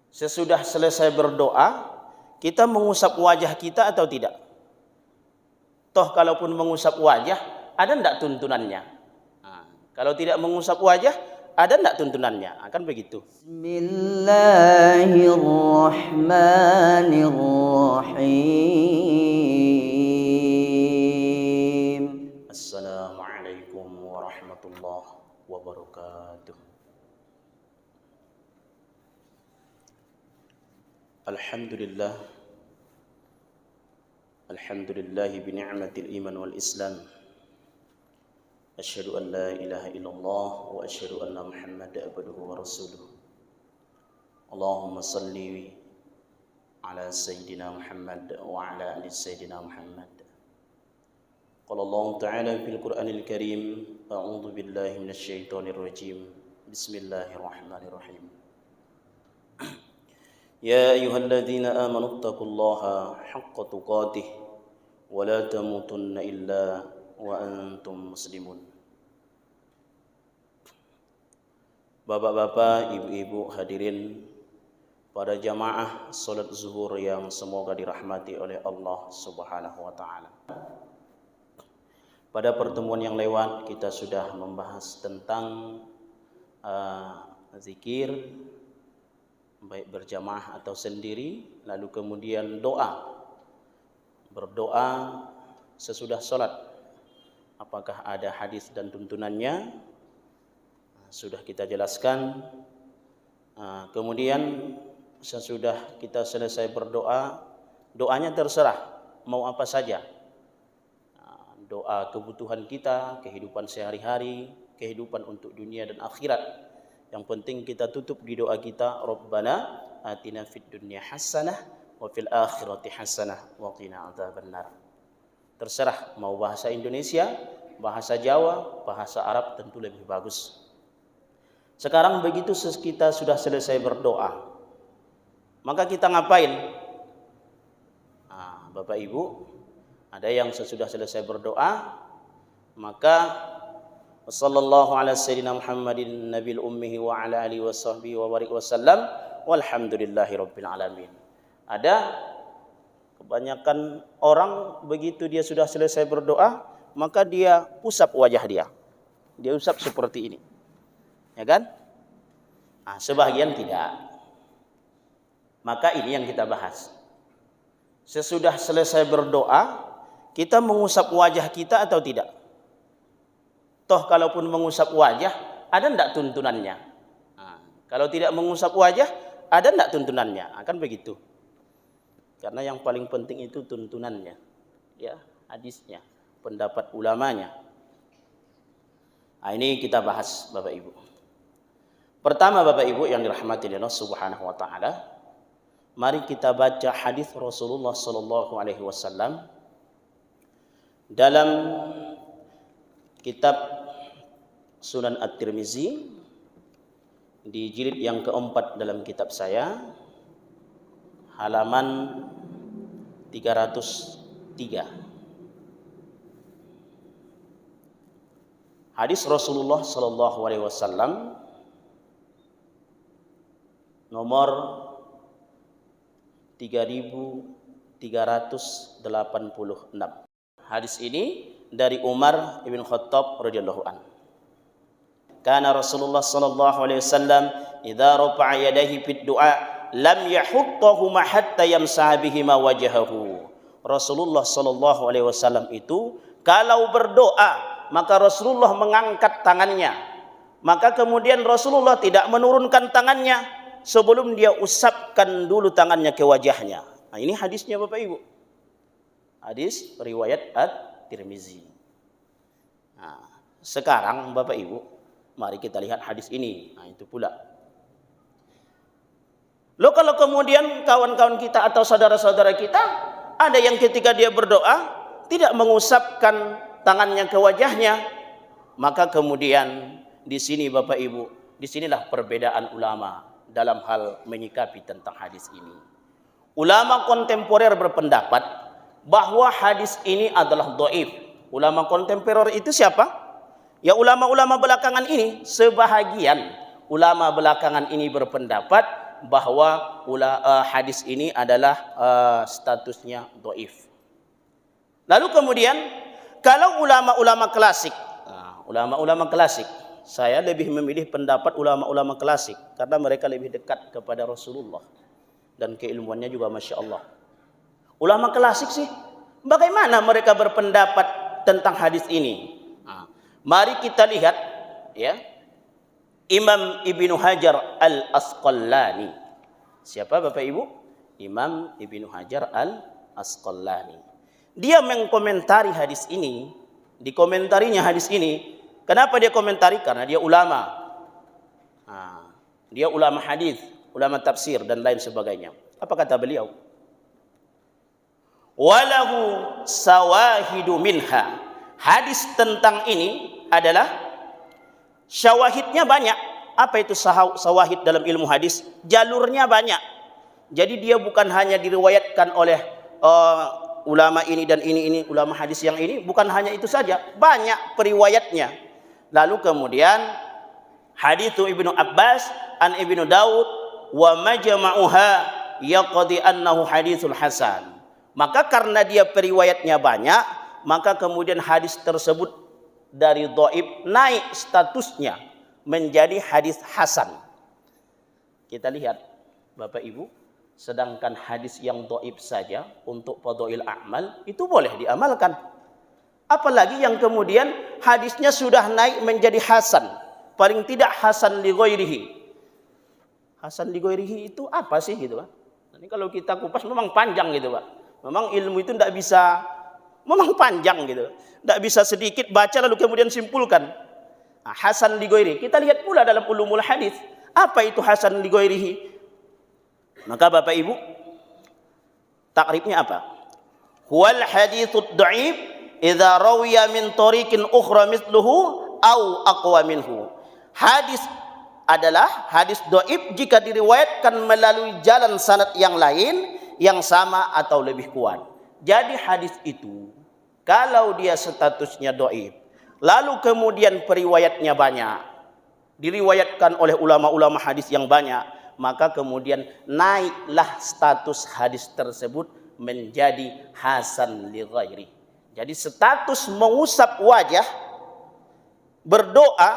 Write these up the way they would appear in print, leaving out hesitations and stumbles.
Sesudah selesai berdoa, kita mengusap wajah kita atau tidak? Toh kalaupun mengusap wajah, ada enggak tuntunannya? Kalau tidak mengusap wajah, ada enggak tuntunannya? Akan begitu. Bismillahirrahmanirrahim. Assalamualaikum warahmatullahi wabarakatuh. Alhamdulillah. Alhamdulillah bi ni'matil iman wal islam. Asyhadu an la ilaha illallah wa asyhadu anna Muhammadan abduhu wa rasuluh. Allahumma salli ala sayyidina Muhammad wa ala ali sayyidina Muhammad. Qala Allah Ta'ala fil Qur'anil Karim, a'udzu billahi minasy syaithanir rajim. Bismillahirrahmanirrahim. Ya ayyuhalladzina amanu taqullaha haqqa tuqatih wa la tamutunna illa wa antum muslimun. Bapak-bapak, ibu-ibu hadirin pada jamaah salat zuhur yang semoga dirahmati oleh Allah Subhanahu wa taala. Pada pertemuan yang lewat kita sudah membahas tentang zikir baik berjamaah atau sendiri, lalu kemudian berdoa sesudah sholat. Apakah ada hadis dan tuntunannya? Sudah kita jelaskan. Kemudian sesudah kita selesai berdoa, doanya terserah mau apa saja. Doa kebutuhan kita, kehidupan sehari-hari, kehidupan untuk dunia dan akhirat. Yang penting kita tutup di doa kita, Rabbana atina fid dunya hasanah wa fil akhirati hasanah wa qina adzabannar. Terserah mau bahasa Indonesia, bahasa Jawa, bahasa Arab tentu lebih bagus. Sekarang begitu kita sudah selesai berdoa, maka kita ngapain? Bapak Ibu, ada yang sesudah selesai berdoa, maka sallallahu ala sayyidina Muhammadin nabil ummihi wa ala alihi wa sahbihi wa barik wasallam walhamdulillahi rabbil alamin. Ada kebanyakan orang begitu dia sudah selesai berdoa, maka dia usap wajah dia. Dia usap seperti ini. Ya kan? Sebagian tidak. Maka ini yang kita bahas. Sesudah selesai berdoa, kita mengusap wajah kita atau tidak? Toh kalaupun mengusap wajah, ada enggak tuntunannya? Kalau tidak mengusap wajah, ada enggak tuntunannya? Akan begitu. Karena yang paling penting itu tuntunannya, ya, hadisnya, pendapat ulamanya. Ini kita bahas, Bapak Ibu. Pertama, Bapak Ibu yang dirahmati Allah Subhanahu wa taala, mari kita baca hadis Rasulullah sallallahu alaihi wasallam dalam kitab Sunan At-Tirmizi di jilid yang keempat dalam kitab saya, halaman 303. Hadis Rasulullah sallallahu alaihi wasallam nomor 3386. Hadis ini dari Umar ibn Khattab radhiyallahu anhu. Kana Rasulullah sallallahu alaihi wasallam idza rafa'a yadayhi fid du'a lam yahuttahuma hatta yamsaha bihima wajhahu. Rasulullah sallallahu alaihi wasallam itu kalau berdoa maka Rasulullah mengangkat tangannya. Maka kemudian Rasulullah tidak menurunkan tangannya sebelum dia usapkan dulu tangannya ke wajahnya. Ini hadisnya Bapak Ibu. Hadis riwayat At-Tirmizi. Sekarang Bapak Ibu, mari kita lihat hadis ini. Itu pula. Loh, kalau kemudian kawan-kawan kita atau saudara-saudara kita ada yang ketika dia berdoa tidak mengusapkan tangannya ke wajahnya, maka kemudian di sini Bapak Ibu, disinilah perbedaan ulama dalam hal menyikapi tentang hadis ini. Ulama kontemporer berpendapat bahwa hadis ini adalah dhaif. Ulama kontemporer itu siapa? Ya ulama-ulama belakangan ini. Sebahagian ulama belakangan ini berpendapat bahwa hadis ini adalah statusnya dhaif. Lalu kemudian kalau ulama-ulama klasik, ulama-ulama klasik, saya lebih memilih pendapat ulama-ulama klasik karena mereka lebih dekat kepada Rasulullah dan keilmuannya juga Masya Allah. Ulama klasik sih, bagaimana mereka berpendapat tentang hadis ini? Mari kita lihat, ya, Imam Ibnu Hajar Al-Asqalani. Siapa Bapak Ibu? Imam Ibnu Hajar Al-Asqalani. Dia mengkomentari hadis ini. Dikomentarinya hadis ini. Kenapa dia komentari? Karena dia ulama. Dia ulama hadis, ulama tafsir dan lain sebagainya. Apa kata beliau? Walahu sawahidu minha. Hadis tentang ini adalah syawahidnya banyak. Apa itu sawahid dalam ilmu hadis? Jalurnya banyak. Jadi dia bukan hanya diriwayatkan oleh ulama ini dan ini, ulama hadis yang ini. Bukan hanya itu saja. Banyak periwayatnya. Lalu kemudian hadithu Ibnu Abbas an Ibnu Daud wa majma'uha yaqdi annahu hadithul hasan. Maka karena dia periwayatnya banyak, maka kemudian hadis tersebut dari dhaif naik statusnya menjadi hadis hasan. Kita lihat Bapak Ibu, sedangkan hadis yang dhaif saja untuk fadhail a'mal itu boleh diamalkan. Apalagi yang kemudian hadisnya sudah naik menjadi hasan, paling tidak hasan li ghairihi. Hasan li ghairihi itu apa sih gitu, Pak? Nanti kalau kita kupas memang panjang gitu, Pak. Memang ilmu itu tidak bisa, memang panjang gitu. Tidak bisa sedikit baca lalu kemudian simpulkan. Hasan li ghairihi. Kita lihat pula dalam ulumul hadis, apa itu hasan li ghairihi? Maka Bapak Ibu, takribnya apa? Huwal haditsud dhaif idza rawiya min tariqin ukhra mithluhu au aqwa minhu. Hadis adalah hadis dhaif jika diriwayatkan melalui jalan sanad yang lain yang sama atau lebih kuat. Jadi hadis itu kalau dia statusnya dhaif, lalu kemudian periwayatnya banyak, diriwayatkan oleh ulama-ulama hadis yang banyak, maka kemudian naiklah status hadis tersebut menjadi hasan li ghairi. Jadi status mengusap wajah, berdoa,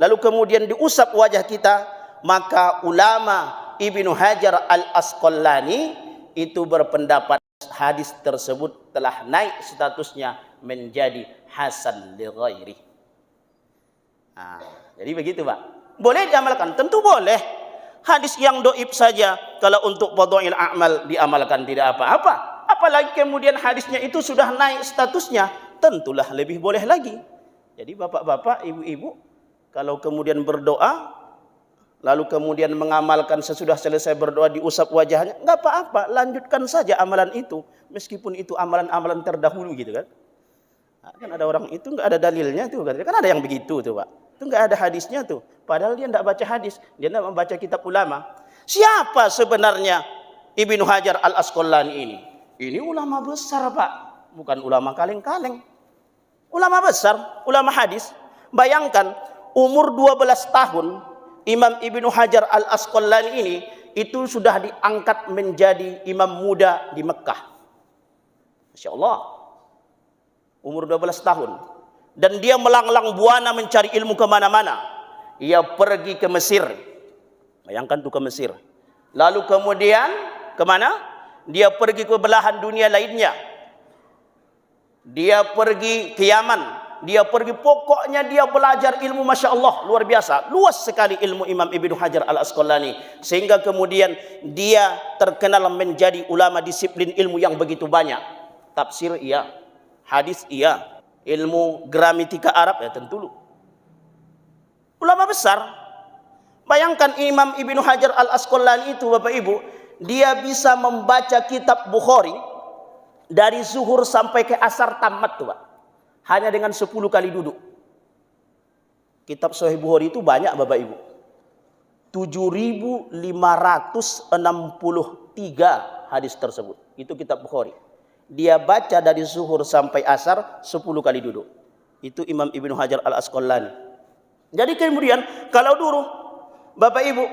lalu kemudian diusap wajah kita, maka ulama Ibnu Hajar Al-Asqalani itu berpendapat hadis tersebut telah naik statusnya menjadi hasan li ghairi. Jadi begitu, Pak. Boleh diamalkan? Tentu boleh. Hadis yang dhaif saja kalau untuk fadhail a'mal diamalkan tidak apa-apa. Apalagi kemudian hadisnya itu sudah naik statusnya, tentulah lebih boleh lagi. Jadi bapak-bapak, ibu-ibu, kalau kemudian berdoa, lalu kemudian mengamalkan sesudah selesai berdoa diusap wajahnya, enggak apa-apa, lanjutkan saja amalan itu, meskipun itu amalan-amalan terdahulu gitu kan. Kan ada orang itu enggak ada dalilnya tuh, kan ada yang begitu tuh, Pak. Itu enggak ada hadisnya tuh, padahal dia enggak baca hadis, dia enggak membaca kitab ulama. Siapa sebenarnya Ibnu Hajar Al-Asqalani ini? Ini ulama besar, Pak, bukan ulama kaleng-kaleng. Ulama besar, ulama hadis. Bayangkan umur 12 tahun Imam Ibnu Hajar Al-Asqalani ini itu sudah diangkat menjadi imam muda di Mekah. Masya Allah. Umur 12 tahun. Dan dia melanglang buana mencari ilmu kemana-mana. Ia pergi ke Mesir. Bayangkan tuh ke Mesir. Lalu kemudian kemana? Dia pergi ke belahan dunia lainnya. Dia pergi ke Yaman. Dia pergi, pokoknya dia belajar ilmu, Masya Allah, luar biasa. Luas sekali ilmu Imam Ibnu Hajar Al-Asqalani. Sehingga kemudian dia terkenal menjadi ulama disiplin ilmu yang begitu banyak. Tafsir iya, hadis iya, ilmu gramatika Arab ya tentu. Ulama besar. Bayangkan Imam Ibnu Hajar Al-Asqalani itu, Bapak Ibu, dia bisa membaca kitab Bukhari dari zuhur sampai ke asar tamat tuh, Pak. Hanya dengan 10 kali duduk. Kitab Sahih Bukhari itu banyak, Bapak Ibu. 7.563 hadis tersebut. Itu kitab Bukhari. Dia baca dari zuhur sampai asar 10 kali duduk. Itu Imam Ibnu Hajar Al-Asqalani. Jadi kemudian kalau dulu Bapak Ibu,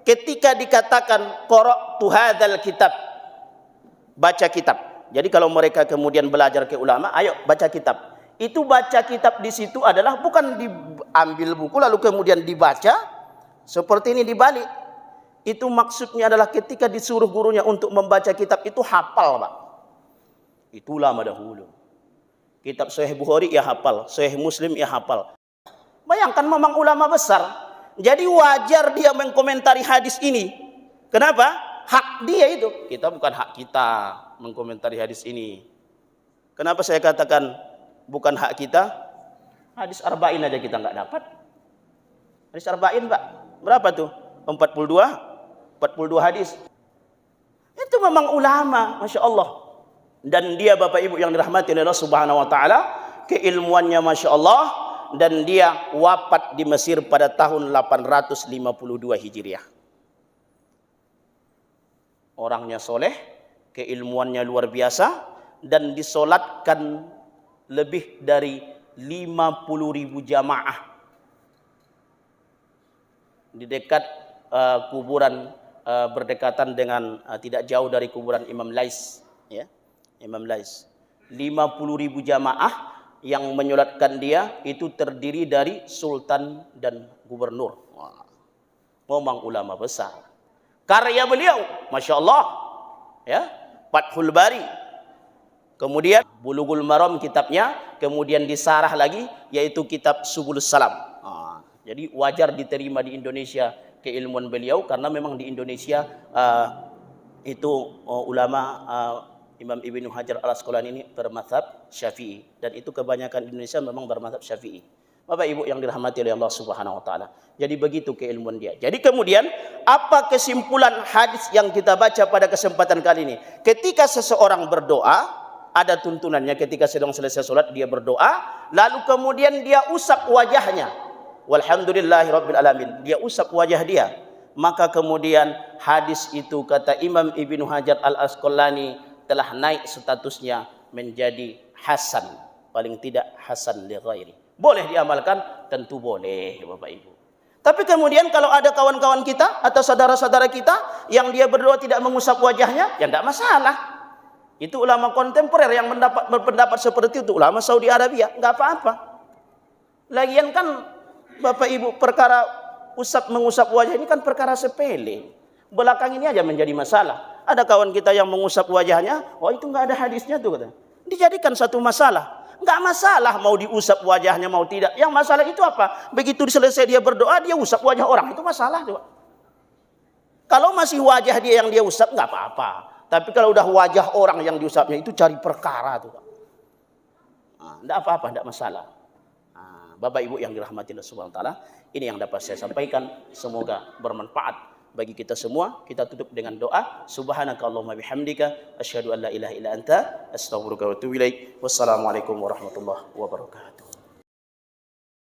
ketika dikatakan qara'tu hadzal kitab, baca kitab. Jadi kalau mereka kemudian belajar ke ulama, ayo baca kitab. Itu baca kitab di situ adalah bukan diambil buku lalu kemudian dibaca seperti ini dibalik. Itu maksudnya adalah ketika disuruh gurunya untuk membaca kitab itu hafal, Pak. Itu ulama dahulu. Kitab Sahih Bukhari ya hafal, Sahih Muslim ya hafal. Bayangkan memang ulama besar. Jadi wajar dia mengkomentari hadis ini. Kenapa? Hak dia itu. Kita bukan hak kita mengkomentari hadis ini. Kenapa saya katakan bukan hak kita? Hadis arba'in aja kita nggak dapat. Hadis arba'in, Pak. Berapa tuh? 42 hadis. Itu memang ulama, Masya Allah. Dan dia Bapak Ibu yang dirahmati oleh Allah Subhanahu wa taala, keilmuannya Masya Allah, dan dia wafat di Mesir pada tahun 852 Hijriah. Orangnya soleh, keilmuannya luar biasa, dan disolatkan lebih dari 50.000 jamaah di dekat kuburan, berdekatan dengan tidak jauh dari kuburan Imam Lais, ya, Imam Lais. 50.000 jamaah yang menyolatkan dia itu terdiri dari sultan dan gubernur. Wah, memang ulama besar. Karya beliau, Masya Allah, ya, Fathul Bari, kemudian Bulughul Maram kitabnya, kemudian disarah lagi yaitu kitab Subulus Salam. Jadi wajar diterima di Indonesia keilmuan beliau karena memang di Indonesia itu ulama Imam Ibnu Hajar Al-Asqalani ini bermadzhab Syafi'i, dan itu kebanyakan Indonesia memang bermadzhab Syafi'i. Bapak Ibu yang dirahmati oleh Allah Subhanahu wa taala. Jadi begitu keilmuan dia. Jadi kemudian apa kesimpulan hadis yang kita baca pada kesempatan kali ini? Ketika seseorang berdoa, ada tuntunannya ketika sedang selesai salat dia berdoa, lalu kemudian dia usap wajahnya. Walhamdulillahirabbil alamin. Dia usap wajah dia. Maka kemudian hadis itu kata Imam Ibnu Hajar Al-Asqalani telah naik statusnya menjadi hasan, paling tidak hasan li ghairi. Boleh diamalkan? Tentu boleh, Bapak Ibu. Tapi kemudian kalau ada kawan-kawan kita atau saudara-saudara kita yang dia berdoa tidak mengusap wajahnya, ya tidak masalah. Itu ulama kontemporer yang berpendapat seperti itu, ulama Saudi Arabia, nggak apa-apa. Lagian kan Bapak Ibu, perkara mengusap wajah ini kan perkara sepele. Belakang ini aja menjadi masalah. Ada kawan kita yang mengusap wajahnya, oh itu nggak ada hadisnya tuh, kata. Dijadikan satu masalah. Nggak masalah mau diusap wajahnya mau tidak. Yang masalah itu apa? Begitu selesai dia berdoa, dia usap wajah orang. Itu masalah tuh. Kalau masih wajah dia yang dia usap, nggak apa-apa. Tapi kalau udah wajah orang yang diusapnya, itu cari perkara tuh. Nggak apa-apa, nggak masalah. Bapak Ibu yang dirahmati Allah Subhanahu wa taala, ini yang dapat saya sampaikan. Semoga bermanfaat bagi kita semua. Kita tutup dengan doa. Subhanakallahumma bihamdika asyhadu an la ilaha illa anta astaghfiruka wa atubu ilaik. Wassalamualaikum warahmatullahi wabarakatuh.